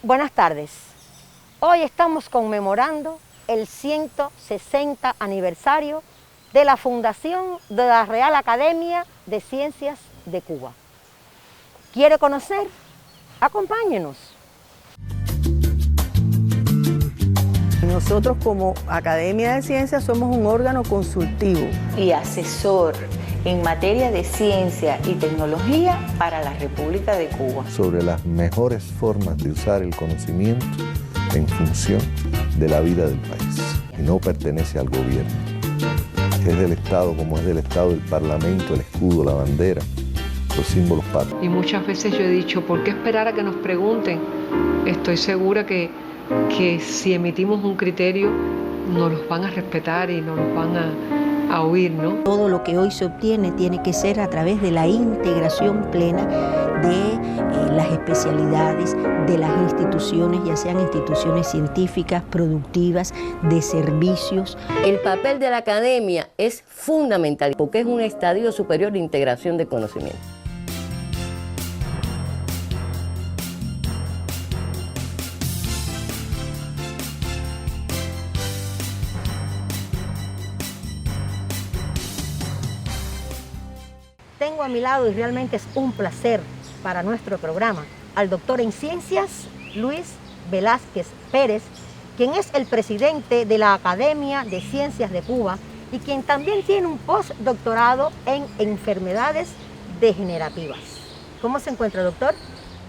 Buenas tardes. Hoy estamos conmemorando el 160 aniversario de la fundación de la Real Academia de Ciencias de Cuba. ¿Quiere conocer? Acompáñenos. Nosotros como Academia de Ciencias somos un órgano consultivo y asesor en materia de ciencia y tecnología para la República de Cuba. Sobre las mejores formas de usar el conocimiento en función de la vida del país. Y no pertenece al gobierno. Es del Estado, como es del Estado el Parlamento, el escudo, la bandera, los símbolos patrios. Y muchas veces yo he dicho, ¿por qué esperar a que nos pregunten? Estoy segura que si emitimos un criterio nos los van a respetar y nos los van a oír, ¿no? Todo lo que hoy se obtiene tiene que ser a través de la integración plena de las especialidades de las instituciones, ya sean instituciones científicas, productivas, de servicios. El papel de la academia es fundamental porque es un estadio superior de integración de conocimiento. Tengo a mi lado, y realmente es un placer para nuestro programa, al doctor en Ciencias Luis Velázquez Pérez, quien es el presidente de la Academia de Ciencias de Cuba y quien también tiene un postdoctorado en enfermedades degenerativas. ¿Cómo se encuentra, doctor?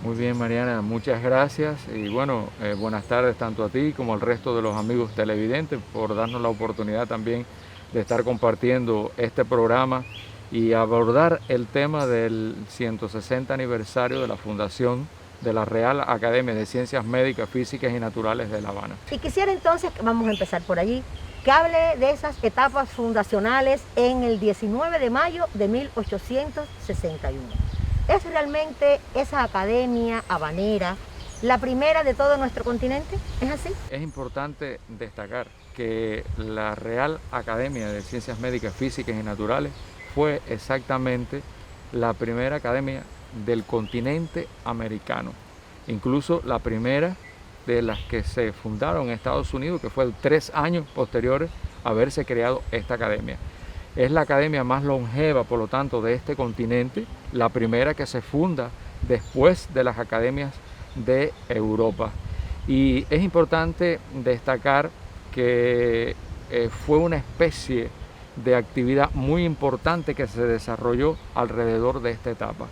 Muy bien, Mariana, muchas gracias y bueno, buenas tardes tanto a ti como al resto de los amigos televidentes por darnos la oportunidad también de estar compartiendo este programa y abordar el tema del 160 aniversario de la fundación de la Real Academia de Ciencias Médicas, Físicas y Naturales de La Habana. Y quisiera entonces, vamos a empezar por allí, que hable de esas etapas fundacionales en el 19 de mayo de 1861. ¿Es realmente esa academia habanera la primera de todo nuestro continente? ¿Es así? Es importante destacar que la Real Academia de Ciencias Médicas, Físicas y Naturales fue exactamente la primera academia del continente americano, incluso la primera de las que se fundaron en Estados Unidos, que fue 3 años posteriores a haberse creado esta academia. Es la academia más longeva, por lo tanto, de este continente, la primera que se funda después de las academias de Europa. Y es importante destacar que fue una especie de actividad muy importante que se desarrolló alrededor de esta etapa,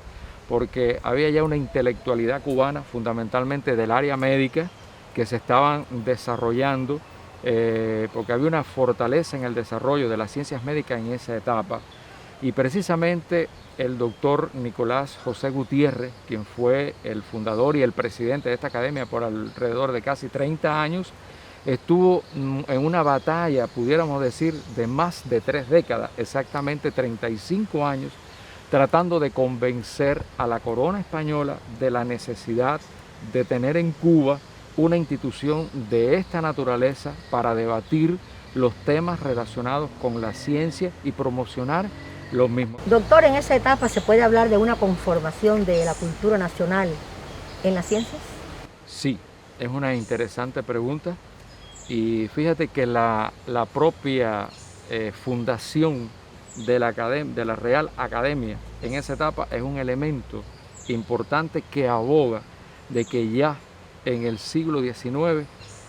porque había ya una intelectualidad cubana, fundamentalmente del área médica, que se estaban desarrollando, porque había una fortaleza en el desarrollo de las ciencias médicas en esa etapa. Y precisamente el doctor Nicolás José Gutiérrez, quien fue el fundador y el presidente de esta academia por alrededor de casi 30 años, estuvo en una batalla, pudiéramos decir, de más de 3 décadas, exactamente 35 años, tratando de convencer a la corona española de la necesidad de tener en Cuba una institución de esta naturaleza para debatir los temas relacionados con la ciencia y promocionar los mismos. Doctor, en esa etapa se puede hablar de una conformación de la cultura nacional en las ciencias. Sí, es una interesante pregunta. Y fíjate que la propia fundación de la Real Academia en esa etapa es un elemento importante que aboga de que ya en el siglo XIX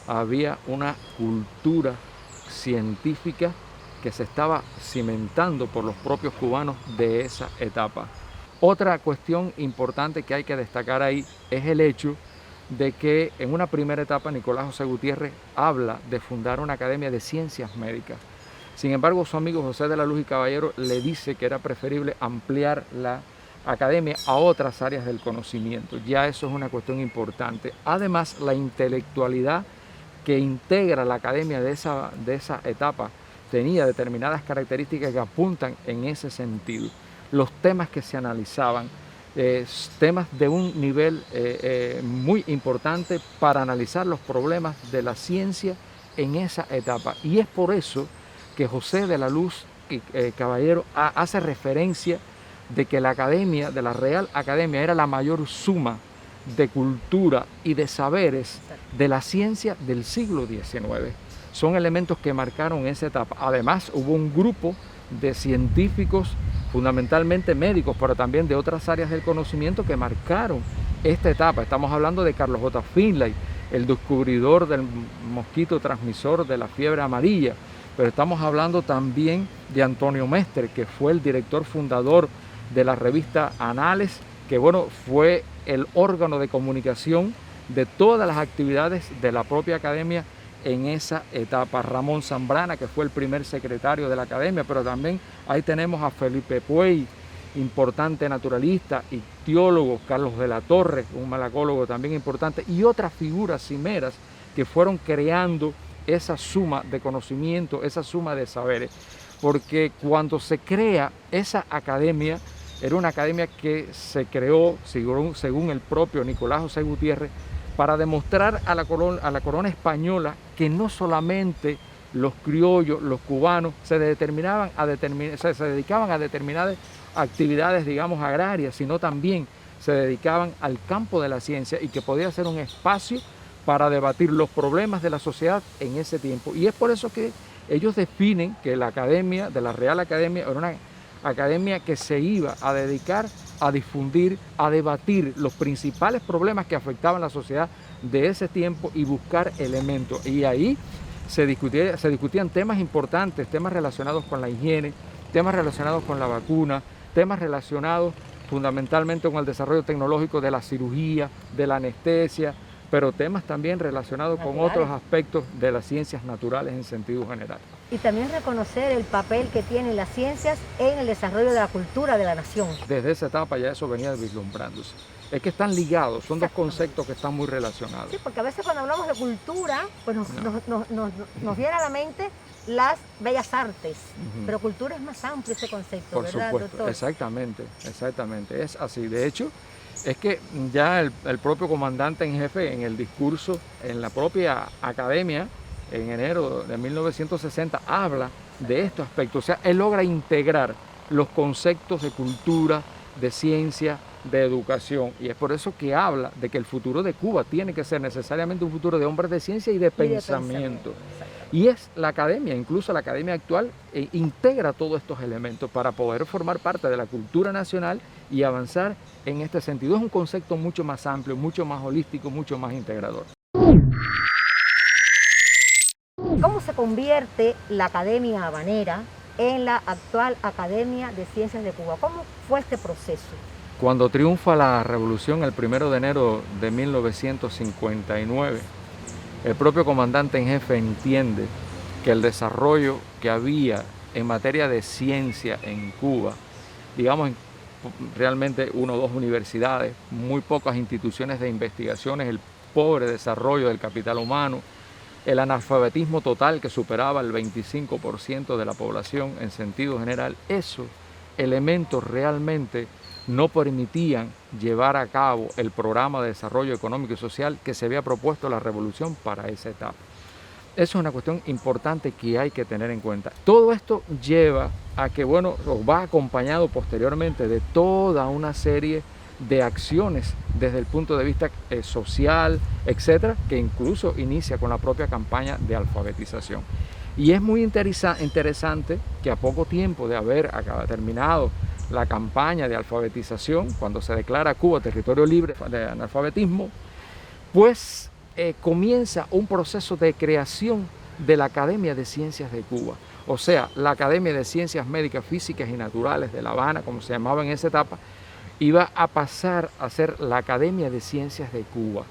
había una cultura científica que se estaba cimentando por los propios cubanos de esa etapa. Otra cuestión importante que hay que destacar ahí es el hecho de que en una primera etapa Nicolás José Gutiérrez habla de fundar una academia de ciencias médicas. Sin embargo, su amigo José de la Luz y Caballero le dice que era preferible ampliar la academia a otras áreas del conocimiento. Ya eso es una cuestión importante. Además, la intelectualidad que integra la academia de esa etapa tenía determinadas características que apuntan en ese sentido. Los temas que se analizaban, temas de un nivel muy importante para analizar los problemas de la ciencia en esa etapa. Y es por eso que José de la Luz Caballero hace referencia de que la academia, de la Real Academia, era la mayor suma de cultura y de saberes de la ciencia del siglo XIX. Son elementos que marcaron esa etapa. Además, hubo un grupo de científicos, fundamentalmente médicos, pero también de otras áreas del conocimiento, que marcaron esta etapa. Estamos hablando de Carlos J. Finlay, el descubridor del mosquito transmisor de la fiebre amarilla, pero estamos hablando también de Antonio Mestre, que fue el director fundador de la revista Anales, que bueno, fue el órgano de comunicación de todas las actividades de la propia academia en esa etapa. Ramón Zambrana, que fue el primer secretario de la academia, pero también ahí tenemos a Felipe Puey, importante naturalista, ictiólogo, Carlos de la Torre, un malacólogo también importante, y otras figuras cimeras que fueron creando esa suma de conocimiento, esa suma de saberes, porque cuando se crea esa academia, era una academia que se creó, según el propio Nicolás José Gutiérrez, para demostrar a la corona española que no solamente los criollos, los cubanos, se dedicaban a determinadas actividades, digamos, agrarias, sino también se dedicaban al campo de la ciencia y que podía ser un espacio para debatir los problemas de la sociedad en ese tiempo. Y es por eso que ellos definen que la academia, de la Real Academia, era una academia que se iba a dedicar a difundir, a debatir los principales problemas que afectaban la sociedad de ese tiempo y buscar elementos. Y ahí se discutían temas importantes, temas relacionados con la higiene, temas relacionados con la vacuna, temas relacionados fundamentalmente con el desarrollo tecnológico de la cirugía, de la anestesia, pero temas también relacionados con otros aspectos de las ciencias naturales en sentido general. Y también reconocer el papel que tienen las ciencias en el desarrollo de la cultura de la nación. Desde esa etapa ya eso venía vislumbrándose. Es que están ligados, son dos conceptos que están muy relacionados. Sí, porque a veces cuando hablamos de cultura, pues nos viene a la mente las bellas artes, pero cultura es más amplio ese concepto, por ¿verdad, supuesto, doctor? Exactamente, es así. De hecho, es que ya el propio comandante en jefe en el discurso en la propia academia en enero de 1960 habla de estos aspectos. O sea, él logra integrar los conceptos de cultura, de ciencia, de educación, y es por eso que habla de que el futuro de Cuba tiene que ser necesariamente un futuro de hombres de ciencia y de pensamiento. Y es la academia, incluso la academia actual, integra todos estos elementos para poder formar parte de la cultura nacional y avanzar en este sentido. Es un concepto mucho más amplio, mucho más holístico, mucho más integrador. ¿Cómo se convierte la Academia Habanera en la actual Academia de Ciencias de Cuba? ¿Cómo fue este proceso? Cuando triunfa la revolución el 1 de enero de 1959, el propio comandante en jefe entiende que el desarrollo que había en materia de ciencia en Cuba, digamos realmente 1 o 2 universidades, muy pocas instituciones de investigaciones, el pobre desarrollo del capital humano, el analfabetismo total que superaba el 25% de la población en sentido general, esos elementos realmente no permitían llevar a cabo el programa de desarrollo económico y social que se había propuesto la revolución para esa etapa. Eso es una cuestión importante que hay que tener en cuenta. Todo esto lleva a que, bueno, va acompañado posteriormente de toda una serie de acciones desde el punto de vista social, etcétera, que incluso inicia con la propia campaña de alfabetización. Y es muy interesante que a poco tiempo de haber terminado la campaña de alfabetización, cuando se declara Cuba territorio libre de analfabetismo, pues comienza un proceso de creación de la Academia de Ciencias de Cuba. O sea, la Academia de Ciencias Médicas, Físicas y Naturales de La Habana, como se llamaba en esa etapa, iba a pasar a ser la Academia de Ciencias de Cuba.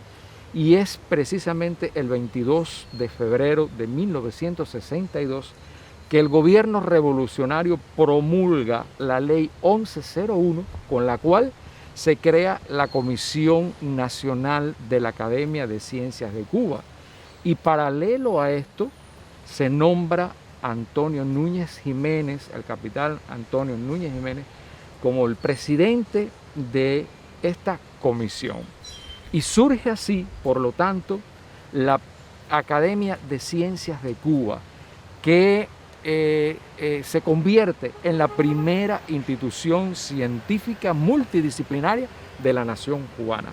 Y es precisamente el 22 de febrero de 1962 que el gobierno revolucionario promulga la ley 1101, con la cual se crea la Comisión Nacional de la Academia de Ciencias de Cuba. Y paralelo a esto, se nombra Antonio Núñez Jiménez, el capitán Antonio Núñez Jiménez, como el presidente de esta comisión. Y surge así, por lo tanto, la Academia de Ciencias de Cuba, que se convierte en la primera institución científica multidisciplinaria de la nación cubana.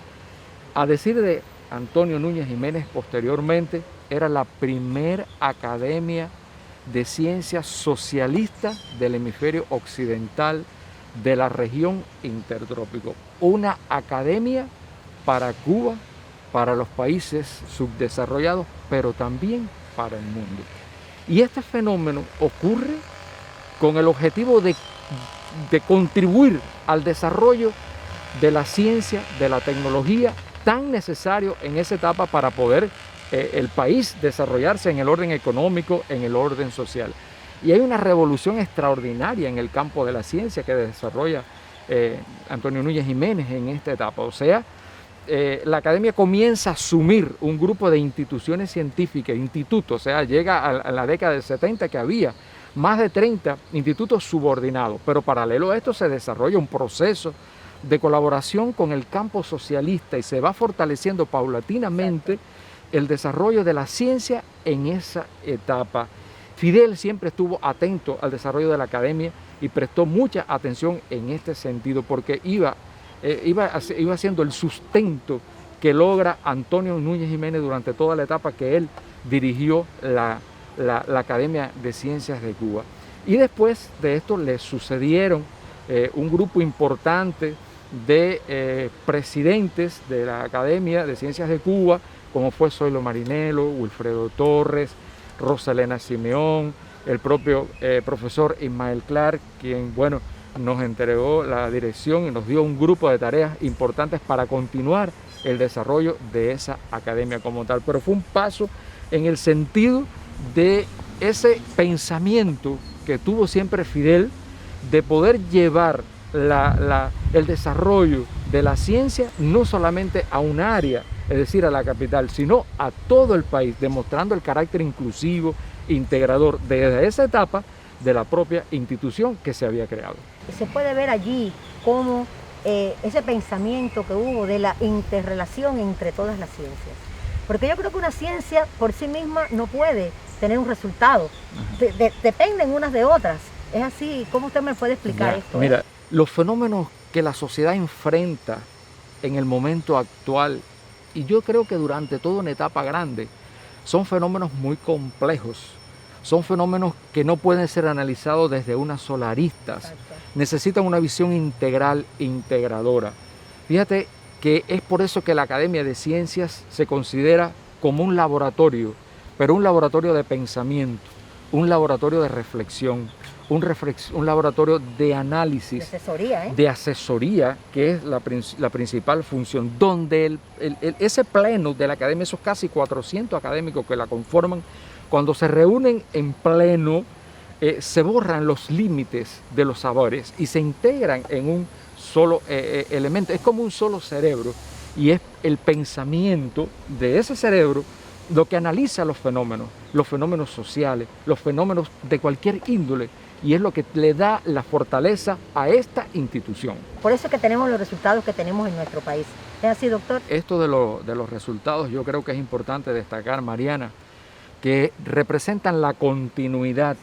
A decir de Antonio Núñez Jiménez, posteriormente, era la primera academia de ciencias socialista del hemisferio occidental de la región intertrópico. Una academia para Cuba, para los países subdesarrollados, pero también para el mundo. Y este fenómeno ocurre con el objetivo de contribuir al desarrollo de la ciencia, de la tecnología, tan necesario en esa etapa para poder el país desarrollarse en el orden económico, en el orden social. Y hay una revolución extraordinaria en el campo de la ciencia que desarrolla Antonio Núñez Jiménez en esta etapa. O sea, la academia comienza a asumir un grupo de instituciones científicas, institutos, o sea, llega a la década del 70 que había más de 30 institutos subordinados, pero paralelo a esto se desarrolla un proceso de colaboración con el campo socialista y se va fortaleciendo paulatinamente el desarrollo de la ciencia en esa etapa. Fidel siempre estuvo atento al desarrollo de la academia y prestó mucha atención en este sentido porque iba siendo el sustento que logra Antonio Núñez Jiménez durante toda la etapa que él dirigió la Academia de Ciencias de Cuba. Y después de esto le sucedieron un grupo importante de presidentes de la Academia de Ciencias de Cuba, como fue Zoilo Marinello, Wilfredo Torres, Rosalena Simeón, el propio profesor Ismael Clark, quien, bueno, nos entregó la dirección y nos dio un grupo de tareas importantes para continuar el desarrollo de esa academia como tal. Pero fue un paso en el sentido de ese pensamiento que tuvo siempre Fidel de poder llevar el desarrollo de la ciencia no solamente a un área, es decir, a la capital, sino a todo el país, demostrando el carácter inclusivo, integrador desde esa etapa de la propia institución que se había creado. Se puede ver allí cómo ese pensamiento que hubo de la interrelación entre todas las ciencias. Porque yo creo que una ciencia por sí misma no puede tener un resultado. Dependen unas de otras. Es así. ¿Cómo usted me puede explicar esto? Mira, los fenómenos que la sociedad enfrenta en el momento actual, y yo creo que durante toda una etapa grande, son fenómenos muy complejos. Son fenómenos que no pueden ser analizados desde una sola arista. Necesitan una visión integral, integradora. Fíjate que es por eso que la Academia de Ciencias se considera como un laboratorio, pero un laboratorio de pensamiento, un laboratorio de reflexión, un laboratorio de análisis, de asesoría, que es la principal función, donde ese pleno de la Academia, esos casi 400 académicos que la conforman, cuando se reúnen en pleno, se borran los límites de los saberes y se integran en un solo elemento. Es como un solo cerebro y es el pensamiento de ese cerebro lo que analiza los fenómenos sociales, los fenómenos de cualquier índole, y es lo que le da la fortaleza a esta institución. Por eso es que tenemos los resultados que tenemos en nuestro país. ¿Es así, doctor? Esto de los resultados yo creo que es importante destacar, Mariana, que representan la continuidad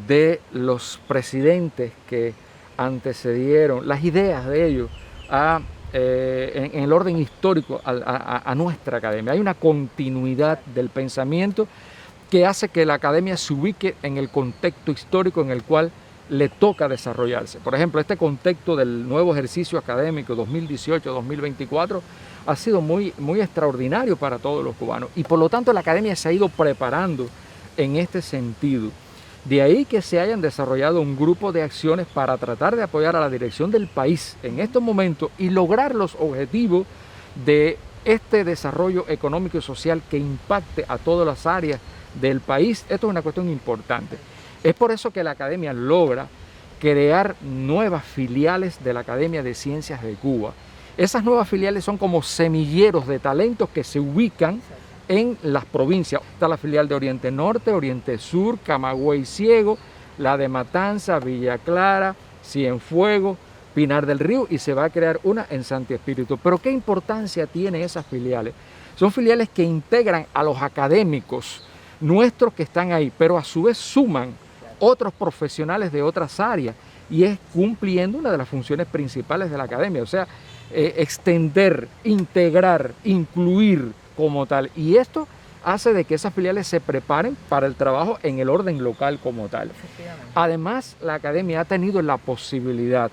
de los presidentes que antecedieron, las ideas de ellos en el orden histórico a nuestra academia. Hay una continuidad del pensamiento que hace que la academia se ubique en el contexto histórico en el cual le toca desarrollarse. Por ejemplo, este contexto del nuevo ejercicio académico 2018-2024 ha sido muy extraordinario para todos los cubanos y por lo tanto la academia se ha ido preparando en este sentido. De ahí que se hayan desarrollado un grupo de acciones para tratar de apoyar a la dirección del país en estos momentos y lograr los objetivos de este desarrollo económico y social que impacte a todas las áreas del país. Esto es una cuestión importante. Es por eso que la academia logra crear nuevas filiales de la Academia de Ciencias de Cuba. Esas nuevas filiales son como semilleros de talentos que se ubican en las provincias. Está la filial de Oriente Norte, Oriente Sur, Camagüey Ciego, la de Matanza, Villa Clara, Cienfuegos, Pinar del Río, y se va a crear una en Santi Espíritu. Pero ¿qué importancia tienen esas filiales? Son filiales que integran a los académicos nuestros que están ahí, pero a su vez suman otros profesionales de otras áreas, y es cumpliendo una de las funciones principales de la academia, o sea, extender, integrar, incluir como tal. Y esto hace de que esas filiales se preparen para el trabajo en el orden local como tal. Además, la academia ha tenido la posibilidad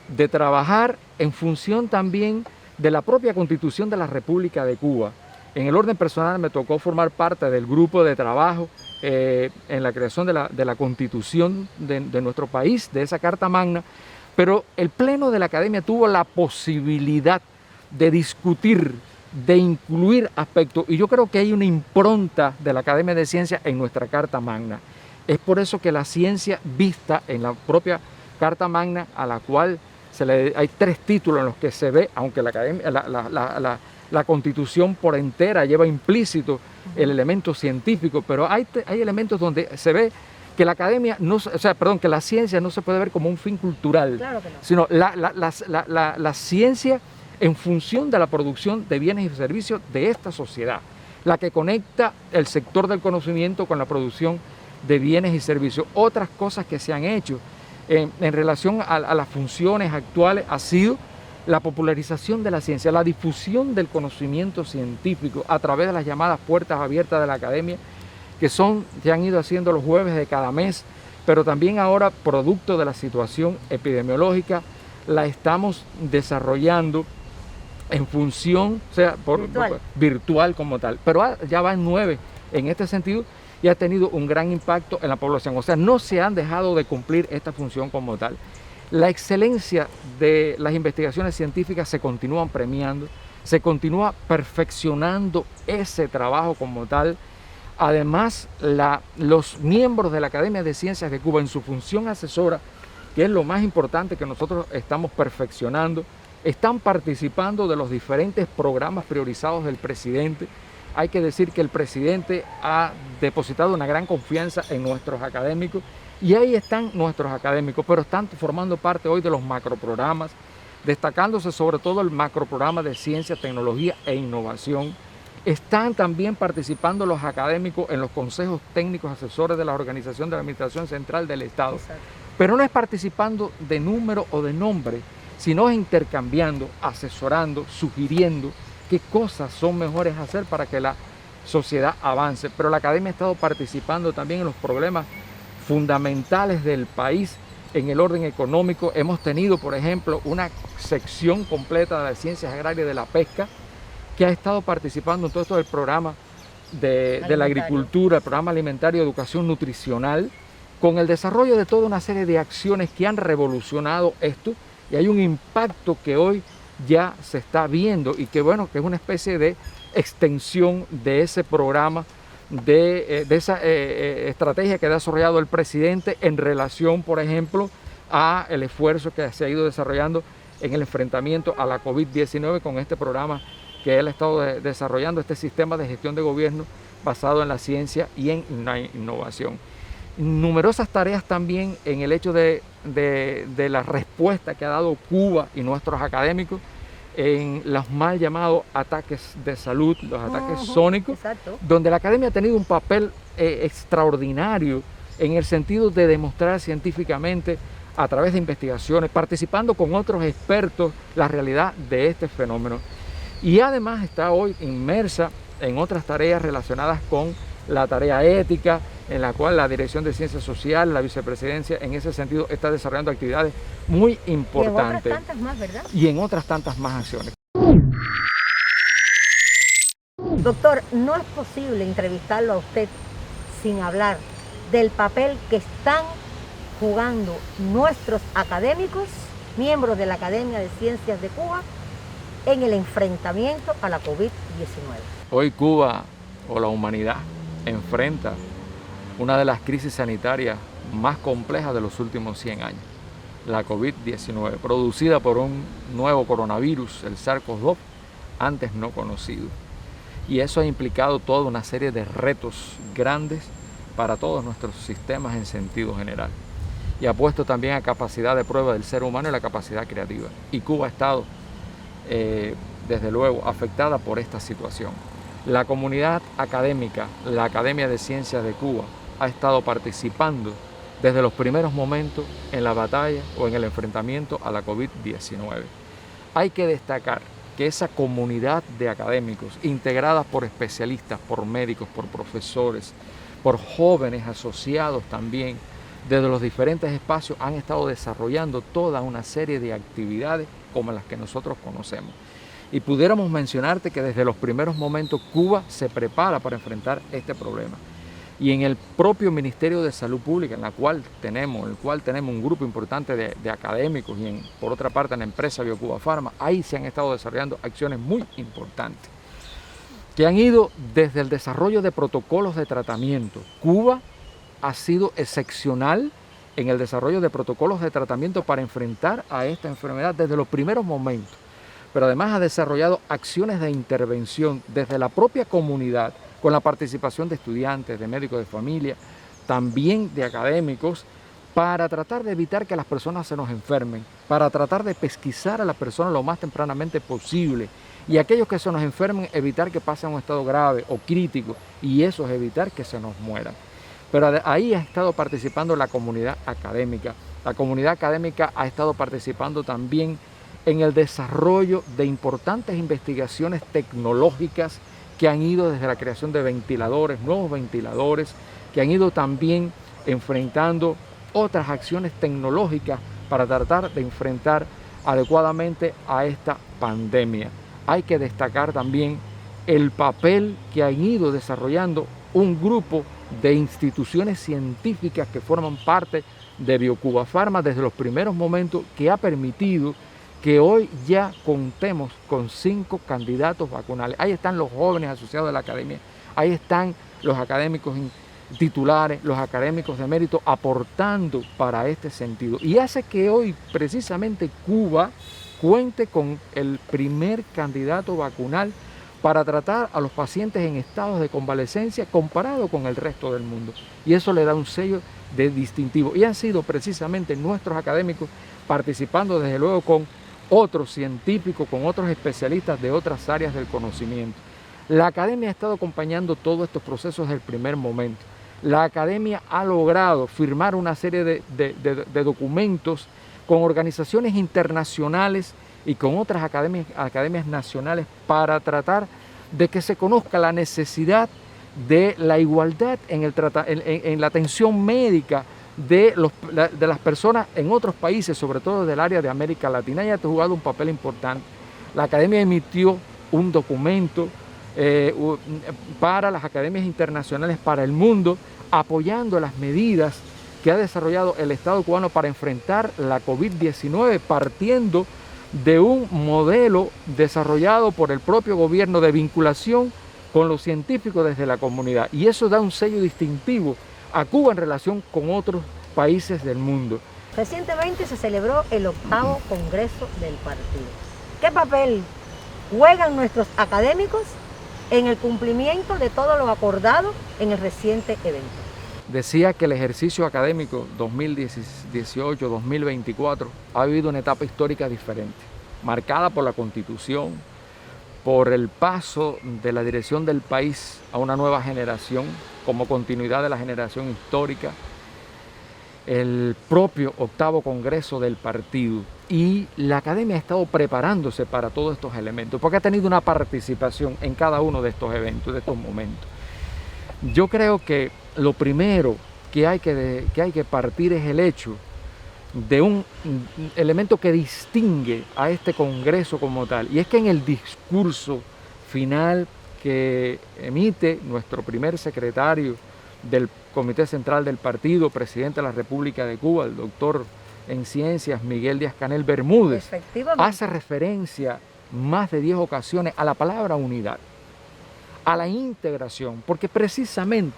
de trabajar en función también de la propia Constitución de la República de Cuba. En el orden personal me tocó formar parte del grupo de trabajo en la creación de la Constitución de nuestro país, de esa Carta Magna, pero el Pleno de la Academia tuvo la posibilidad de discutir, de incluir aspectos, y yo creo que hay una impronta de la Academia de Ciencias en nuestra Carta Magna. Es por eso que la ciencia vista en la propia Carta Magna, a la cual hay 3 títulos en los que se ve, aunque la Academia, la Constitución por entera lleva implícito el elemento científico, pero hay elementos donde se ve que la academia, que la ciencia no se puede ver como un fin cultural, claro que no, sino la ciencia en función de la producción de bienes y servicios de esta sociedad, la que conecta el sector del conocimiento con la producción de bienes y servicios. Otras cosas que se han hecho en relación a las funciones actuales ha sido la popularización de la ciencia, la difusión del conocimiento científico a través de las llamadas puertas abiertas de la academia, que se han ido haciendo los jueves de cada mes, pero también ahora, producto de la situación epidemiológica, la estamos desarrollando en función, o sea, virtual como tal, pero ya va en 9 en este sentido, y ha tenido un gran impacto en la población. O sea, no se han dejado de cumplir esta función como tal. La excelencia de las investigaciones científicas se continúan premiando, se continúa perfeccionando ese trabajo como tal. Además, los miembros de la Academia de Ciencias de Cuba, en su función asesora, que es lo más importante que nosotros estamos perfeccionando, están participando de los diferentes programas priorizados del presidente. Hay que decir que el presidente ha depositado una gran confianza en nuestros académicos, y ahí están nuestros académicos, pero están formando parte hoy de los macroprogramas, destacándose sobre todo el macroprograma de ciencia, tecnología e innovación. Están también participando los académicos en los consejos técnicos asesores de la Organización de la Administración Central del Estado. Exacto. Pero no es participando de número o de nombre, sino es intercambiando, asesorando, sugiriendo qué cosas son mejores hacer para que la sociedad avance. Pero la academia ha estado participando también en los problemas fundamentales del país en el orden económico. Hemos tenido, por ejemplo, una sección completa de las ciencias agrarias de la pesca, que ha estado participando en todo esto del programa de la agricultura, el programa alimentario, educación nutricional, con el desarrollo de toda una serie de acciones que han revolucionado esto, y hay un impacto que hoy ya se está viendo, y que bueno, que es una especie de extensión de ese programa, de esa estrategia que ha desarrollado el presidente en relación, por ejemplo, a el esfuerzo que se ha ido desarrollando en el enfrentamiento a la COVID-19 con este programa que él ha estado desarrollando, este sistema de gestión de gobierno basado en la ciencia y en la innovación. Numerosas tareas también en el hecho de la respuesta que ha dado Cuba y nuestros académicos en los mal llamados ataques de salud, los ataques sónicos, exacto, donde la academia ha tenido un papel extraordinario en el sentido de demostrar científicamente a través de investigaciones, participando con otros expertos la realidad de este fenómeno. Y además está hoy inmersa en otras tareas relacionadas con la tarea ética, en la cual la Dirección de Ciencias Sociales, la Vicepresidencia, en ese sentido está desarrollando actividades muy importantes. Y en otras tantas más, ¿verdad? Y en otras tantas más acciones. Doctor, no es posible entrevistarlo a usted sin hablar del papel que están jugando nuestros académicos, miembros de la Academia de Ciencias de Cuba, en el enfrentamiento a la COVID-19. Hoy Cuba, o la humanidad, enfrenta una de las crisis sanitarias más compleja de los últimos 100 años, la COVID-19, producida por un nuevo coronavirus, el SARS-CoV-2, antes no conocido. Y eso ha implicado toda una serie de retos grandes para todos nuestros sistemas en sentido general. Y ha puesto también a capacidad de prueba del ser humano y la capacidad creativa. Y Cuba ha estado, desde luego, afectada por esta situación. La comunidad académica, la Academia de Ciencias de Cuba, ha estado participando desde los primeros momentos en la batalla o en el enfrentamiento a la COVID-19. Hay que destacar que esa comunidad de académicos, integrada por especialistas, por médicos, por profesores, por jóvenes asociados también, desde los diferentes espacios han estado desarrollando toda una serie de actividades como las que nosotros conocemos. Y pudiéramos mencionarte que desde los primeros momentos Cuba se prepara para enfrentar este problema. Y en el propio Ministerio de Salud Pública, en el cual tenemos un grupo importante de académicos y por otra parte en la empresa BioCuba Pharma, ahí se han estado desarrollando acciones muy importantes que han ido desde el desarrollo de protocolos de tratamiento. Cuba ha sido excepcional en el desarrollo de protocolos de tratamiento para enfrentar a esta enfermedad desde los primeros momentos, pero además ha desarrollado acciones de intervención desde la propia comunidad, con la participación de estudiantes, de médicos de familia, también de académicos, para tratar de evitar que las personas se nos enfermen, para tratar de pesquisar a las personas lo más tempranamente posible, y aquellos que se nos enfermen, evitar que pasen a un estado grave o crítico, y eso es evitar que se nos mueran. Pero ahí ha estado participando la comunidad académica. La comunidad académica ha estado participando también en el desarrollo de importantes investigaciones tecnológicas que han ido desde la creación de ventiladores, nuevos ventiladores, que han ido también enfrentando otras acciones tecnológicas para tratar de enfrentar adecuadamente a esta pandemia. Hay que destacar también el papel que han ido desarrollando un grupo de instituciones científicas que forman parte de BioCuba Pharma desde los primeros momentos, que ha permitido que hoy ya contemos con 5 candidatos vacunales. Ahí están los jóvenes asociados de la academia, ahí están los académicos titulares, los académicos de mérito aportando para este sentido. Y hace que hoy precisamente Cuba cuente con el primer candidato vacunal para tratar a los pacientes en estados de convalecencia comparado con el resto del mundo. Y eso le da un sello de distintivo. Y han sido precisamente nuestros académicos participando desde luego con otros científicos, con otros especialistas de otras áreas del conocimiento. La academia ha estado acompañando todos estos procesos desde el primer momento. La academia ha logrado firmar una serie de documentos con organizaciones internacionales y con otras academias nacionales para tratar de que se conozca la necesidad de la igualdad en la atención médica de las personas en otros países, sobre todo del área de América Latina. Y ha jugado un papel importante. La academia emitió un documento para las academias internacionales para el mundo, apoyando las medidas que ha desarrollado el Estado cubano para enfrentar la COVID-19, partiendo de un modelo desarrollado por el propio gobierno de vinculación con los científicos desde la comunidad. Y eso da un sello distintivo a Cuba en relación con otros países del mundo. Recientemente se celebró el 8º Congreso del Partido. ¿Qué papel juegan nuestros académicos en el cumplimiento de todo lo acordado en el reciente evento? Decía que el ejercicio académico 2018-2024 ha vivido una etapa histórica diferente, marcada por la Constitución, por el paso de la dirección del país a una nueva generación, como continuidad de la generación histórica, el propio 8º Congreso del Partido. Y la academia ha estado preparándose para todos estos elementos, porque ha tenido una participación en cada uno de estos eventos, de estos momentos. Yo creo que lo primero que hay que partir es el hecho de un elemento que distingue a este Congreso como tal, y es que en el discurso final que emite nuestro primer secretario del Comité Central del Partido, presidente de la República de Cuba, el doctor en Ciencias Miguel Díaz-Canel Bermúdez, hace referencia más de 10 ocasiones a la palabra unidad, a la integración, porque precisamente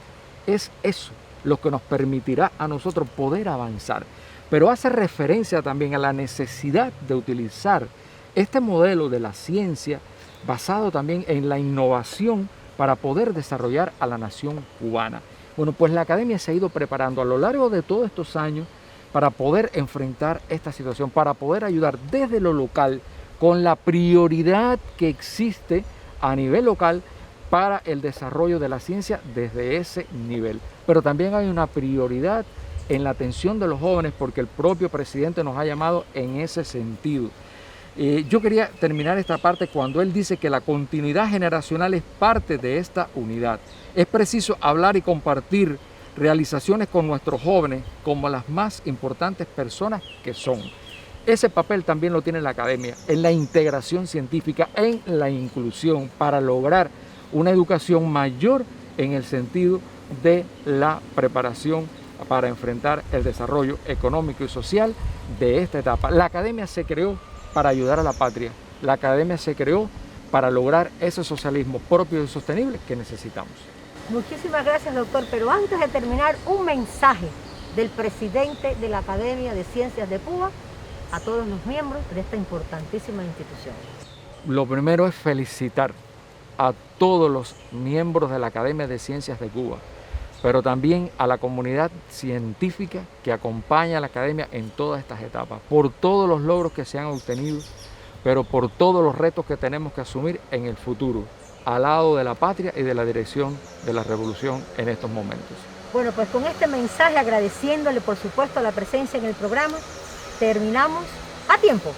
es eso, lo que nos permitirá a nosotros poder avanzar. Pero hace referencia también a la necesidad de utilizar este modelo de la ciencia basado también en la innovación para poder desarrollar a la nación cubana. Bueno, pues la academia se ha ido preparando a lo largo de todos estos años para poder enfrentar esta situación, para poder ayudar desde lo local con la prioridad que existe a nivel local para el desarrollo de la ciencia desde ese nivel. Pero también hay una prioridad en la atención de los jóvenes porque el propio presidente nos ha llamado en ese sentido. Yo quería terminar esta parte cuando él dice que la continuidad generacional es parte de esta unidad. Es preciso hablar y compartir realizaciones con nuestros jóvenes como las más importantes personas que son. Ese papel también lo tiene la academia en la integración científica, en la inclusión, para lograr una educación mayor en el sentido de la preparación para enfrentar el desarrollo económico y social de esta etapa. La academia se creó para ayudar a la patria. La academia se creó para lograr ese socialismo propio y sostenible que necesitamos. Muchísimas gracias, doctor. Pero antes de terminar, un mensaje del presidente de la Academia de Ciencias de Cuba a todos los miembros de esta importantísima institución. Lo primero es felicitar a todos los miembros de la Academia de Ciencias de Cuba, pero también a la comunidad científica que acompaña a la academia en todas estas etapas, por todos los logros que se han obtenido, pero por todos los retos que tenemos que asumir en el futuro, al lado de la patria y de la dirección de la revolución en estos momentos. Bueno, pues con este mensaje, agradeciéndole por supuesto la presencia en el programa, terminamos a tiempo.